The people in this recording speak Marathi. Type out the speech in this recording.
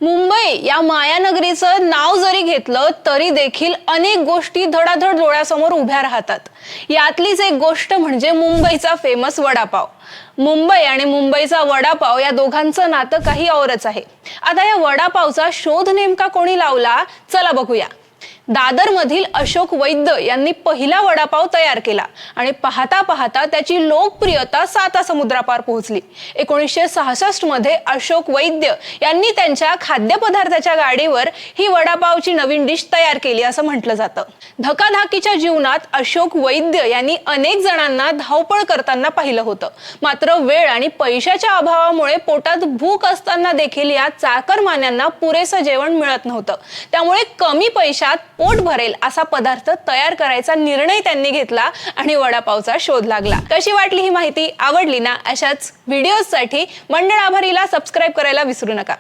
मुंबई या मायानगरीचं नाव जरी घेतलं तरी देखील अनेक गोष्टी धडाधड डोळ्यासमोर उभ्या राहतात। यातलीच एक गोष्ट म्हणजे मुंबईचा फेमस वडापाव। मुंबई आणि मुंबईचा वडापाव या दोघांचं नातं काही औरच आहे। आता या वडापावचा शोध नेमका कोणी लावला, चला बघूया। दादर मधील अशोक वैद्य यांनी पहिला वडापाव तयार केला आणि पाहता पाहता त्याची लोकप्रियता सातासमुद्रापार पोहोचली। 1966 मध्ये अशोक वैद्य यांनी त्यांच्या खाद्यपदार्थाच्या गाडीवर ही वडापावची नवीन डिश तयार केली असं म्हटलं जातं। धकाधकीच्या जीवनात अशोक वैद्य यांनी अनेक जणांना धावपळ करताना पाहिलं होतं, मात्र वेळ आणि पैशाच्या अभावामुळे पोटात भूक असताना देखील या चाकरमान्यांना पुरेसं जेवण मिळत नव्हतं। त्यामुळे कमी पैशात पोट भरेल असा पदार्थ तयार करायचा निर्णय त्यांनी घेतला आणि वडापावचा शोध लागला। कशी वाटली ही माहिती? आवडली ना? अशाच व्हिडिओजसाठी मंडळ आभारीला सबस्क्राइब करायला विसरू नका।